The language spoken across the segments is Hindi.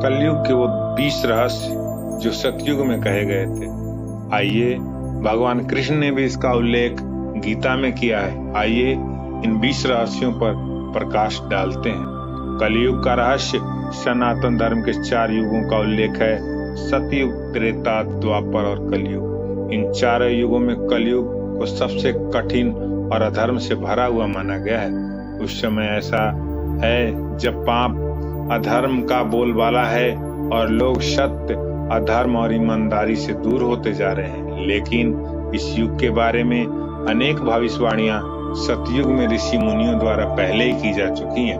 कलयुग के वो 20 रहस्य जो सतयुग में कहे गए थे। आइए, भगवान कृष्ण ने भी इसका उल्लेख गीता में किया है। आइए इन 20 रहस्यों पर प्रकाश डालते हैं। कलयुग का रहस्य। सनातन धर्म के 4 युगों का उल्लेख है, सतयुग, त्रेता, द्वापर और कलयुग। इन 4 युगों में कलयुग को सबसे कठिन और अधर्म से भरा हुआ माना गया है। उस समय ऐसा है जब पाप अधर्म का बोलबाला है और लोग सत्य, अधर्म और ईमानदारी से दूर होते जा रहे हैं। लेकिन इस युग के बारे में अनेक भविष्यवाणियां सतयुग में ऋषि मुनियों द्वारा पहले ही की जा चुकी हैं।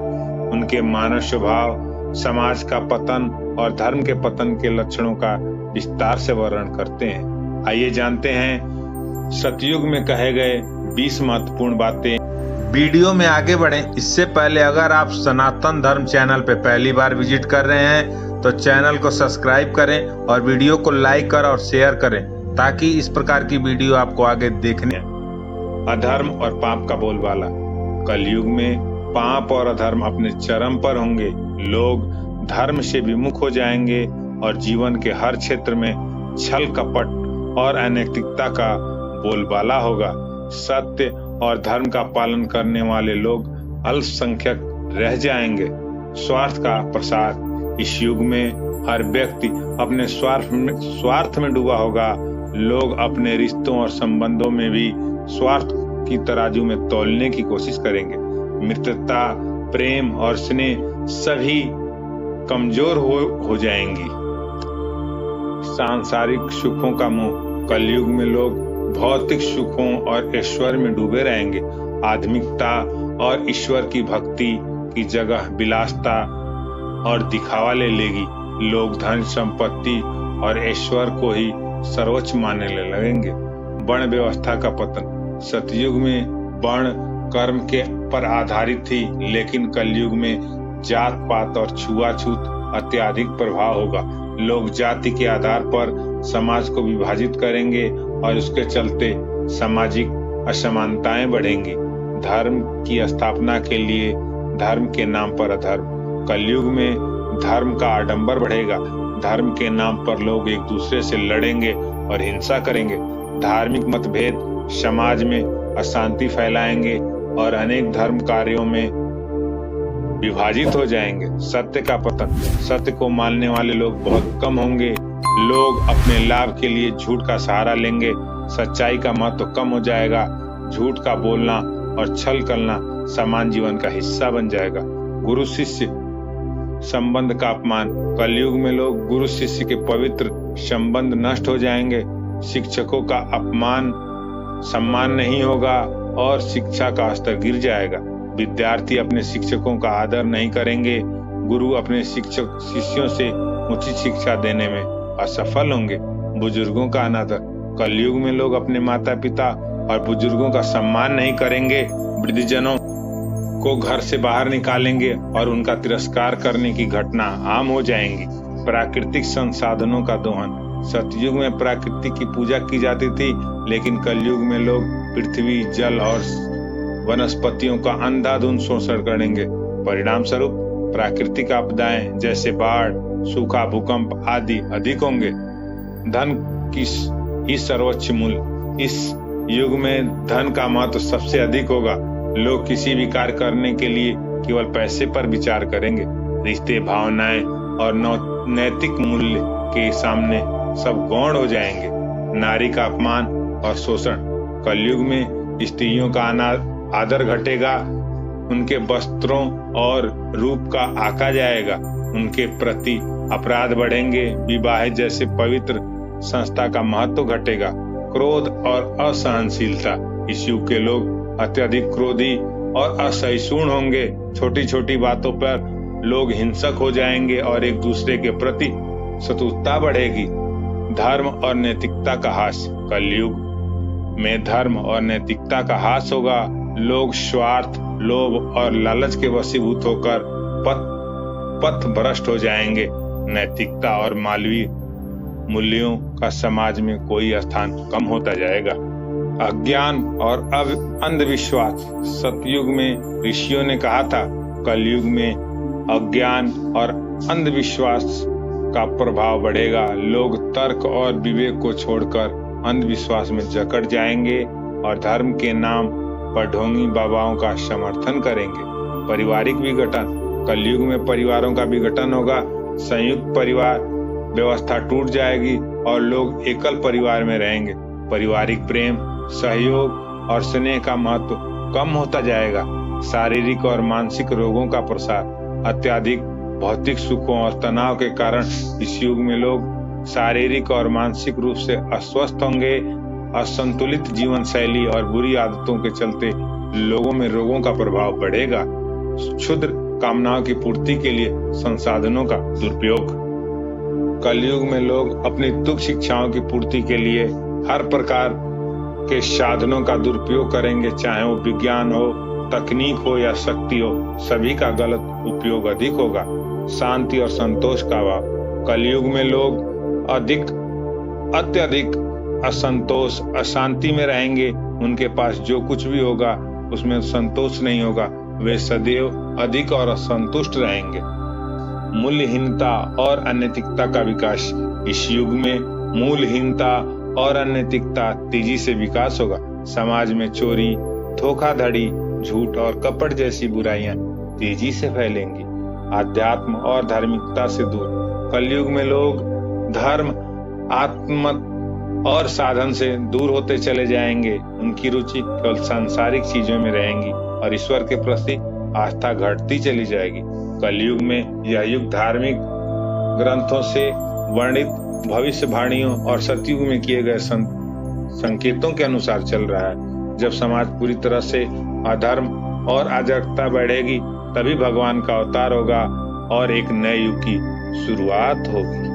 उनके मानव स्वभाव, समाज का पतन और धर्म के पतन के लक्षणों का विस्तार से वर्णन करते हैं। आइए जानते हैं सतयुग में कहे गए 20 महत्वपूर्ण बातें। वीडियो में आगे बढ़ें इससे पहले अगर आप सनातन धर्म चैनल पे पहली बार विजिट कर रहे हैं तो चैनल को सब्सक्राइब करें और वीडियो को लाइक कर और शेयर करें ताकि इस प्रकार की वीडियो आपको आगे देखने। अधर्म और पाप का बोलबाला। कलयुग में पाप और अधर्म अपने चरम पर होंगे। लोग धर्म से विमुख हो जाएंगे और जीवन के हर क्षेत्र में छल कपट और अनैतिकता का बोलबाला होगा। सत्य और धर्म का पालन करने वाले लोग अल्पसंख्यक रह जाएंगे। स्वार्थ का प्रसार। इस युग में हर व्यक्ति अपने स्वार्थ में डूबा होगा। लोग अपने रिश्तों और संबंधों में भी स्वार्थ की तराजू में तौलने की कोशिश करेंगे। मित्रता, प्रेम और स्नेह सभी कमजोर हो जाएंगी। सांसारिक सुखों का मोह। कलयुग में लोग भौतिक सुखों और ऐश्वर्य में डूबे रहेंगे। आध्यात्मिकता और ईश्वर की भक्ति की जगह विलासता और दिखावा ले लेगी। लोग धन, संपत्ति और ऐश्वर्य को ही सर्वोच्च मानने लगेंगे। वर्ण व्यवस्था का पतन। सतयुग में वर्ण कर्म के पर आधारित थी, लेकिन कलयुग में जात पात और छुआछूत अत्यधिक प्रभाव होगा। लोग जाति के आधार पर समाज को विभाजित करेंगे और उसके चलते सामाजिक असमानताएं बढ़ेंगी। धर्म की स्थापना के लिए धर्म के नाम पर अधर्म। कलयुग में धर्म का आडंबर बढ़ेगा। धर्म के नाम पर लोग एक दूसरे से लड़ेंगे और हिंसा करेंगे। धार्मिक मतभेद समाज में अशांति फैलाएंगे और अनेक धर्म कार्यों में विभाजित हो जाएंगे। सत्य का पतन। सत्य को मानने वाले लोग बहुत कम होंगे। लोग अपने लाभ के लिए झूठ का सहारा लेंगे। सच्चाई का महत्व कम हो जाएगा। झूठ का बोलना और छल करना सामान्य जीवन का हिस्सा बन जाएगा। गुरु शिष्य संबंध का अपमान। कलयुग में लोग गुरु शिष्य के पवित्र संबंध नष्ट हो जाएंगे। शिक्षकों का सम्मान नहीं होगा और शिक्षा का स्तर गिर जाएगा। विद्यार्थी अपने शिक्षकों का आदर नहीं करेंगे। गुरु अपने शिष्यों से उचित शिक्षा देने में असफल होंगे। बुजुर्गों का अनादर। कलयुग में लोग अपने माता पिता और बुजुर्गों का सम्मान नहीं करेंगे। वृद्धजनों को घर से बाहर निकालेंगे और उनका तिरस्कार करने की घटना आम हो जाएंगी। प्राकृतिक संसाधनों का दोहन। सतयुग में प्रकृति की पूजा की जाती थी, लेकिन कलयुग में लोग पृथ्वी, जल और वनस्पतियों का अंधाधुंध शोषण करेंगे। परिणाम स्वरूप प्राकृतिक आपदाएं जैसे बाढ़, सूखा, भूकंप आदि अधिक होंगे। धन की ही सर्वोच्च मूल्य। इस युग में धन का महत्व सबसे अधिक होगा। लोग किसी भी कार्य करने के लिए केवल पैसे पर विचार करेंगे। रिश्ते, भावनाएं और नैतिक मूल्य के सामने सब गौण हो जाएंगे। नारी का अपमान और शोषण। कलयुग में स्त्रियों का आदर घटेगा। उनके वस्त्रों और रूप का आका जाएगा। उनके प्रति अपराध बढ़ेंगे। विवाह जैसे पवित्र संस्था का महत्व घटेगा। क्रोध और असहनशीलता। इस युग के लोग अत्यधिक क्रोधी और असहिष्णु होंगे। छोटी छोटी बातों पर लोग हिंसक हो जाएंगे और एक दूसरे के प्रति शत्रुता बढ़ेगी। धर्म और नैतिकता का ह्रास। कलयुग में धर्म और नैतिकता का ह्रास होगा। लोग स्वार्थ, लोभ और लालच के वशीभूत होकर पथ भ्रष्ट हो जाएंगे। नैतिकता और मानवीय मूल्यों का समाज में कोई स्थान कम होता जाएगा। अज्ञान और अंधविश्वास। सतयुग में ऋषियों ने कहा था, कलयुग में अज्ञान और अंधविश्वास का प्रभाव बढ़ेगा। लोग तर्क और विवेक को छोड़कर अंधविश्वास में जकड़ जाएंगे और धर्म के नाम पर ढोंगी बाबाओं का समर्थन करेंगे। पारिवारिक विघटन, कलयुग में परिवारों का विघटन होगा। संयुक्त परिवार व्यवस्था टूट जाएगी और लोग एकल परिवार में रहेंगे। पारिवारिक प्रेम, सहयोग और स्नेह का महत्व कम होता जाएगा। शारीरिक और मानसिक रोगों का प्रसार, अत्यधिक भौतिक सुखों और तनाव के कारण इस युग में लोग शारीरिक और मानसिक रूप से अस्वस्थ होंगे। असंतुलित जीवन शैली और बुरी आदतों के चलते लोगों में रोगों का प्रभाव बढ़ेगा। क्षुद्र कामनाओं की पूर्ति के लिए संसाधनों का दुरुपयोग, कलयुग में लोग अपनी तुच्छ शिक्षाओं की पूर्ति के लिए हर प्रकार के साधनों का दुरुपयोग करेंगे, चाहे वो विज्ञान हो, तकनीक हो या शक्ति हो, सभी का गलत उपयोग अधिक होगा। शांति और संतोष का अभाव, कलयुग में लोग अत्यधिक असंतोष, अशांति में रहेंगे। उनके पास जो कुछ भी होगा उसमें संतोष नहीं होगा। वे सदैव अधिक और असंतुष्ट रहेंगे। मूल्यहीनता और अनैतिकता का विकास, इस युग में मूल्यहीनता और अनैतिकता तेजी से विकास होगा। समाज में चोरी, धोखाधड़ी, झूठ और कपट जैसी बुराइयां तेजी से फैलेंगी। आध्यात्म और धार्मिकता से दूर, कलयुग में लोग धर्म, आत्म और साधन से दूर होते चले जाएंगे। उनकी रुचि केवल सांसारिक चीजों में रहेंगी और ईश्वर के प्रति आस्था घटती चली जाएगी। कलयुग में यह युग धार्मिक ग्रंथों से वर्णित भविष्यवाणियों और सतयुग में किए गए संकेतों के अनुसार चल रहा है। जब समाज पूरी तरह से अधर्म और अराजकता बढ़ेगी, तभी भगवान का अवतार होगा और एक नए युग की शुरुआत होगी।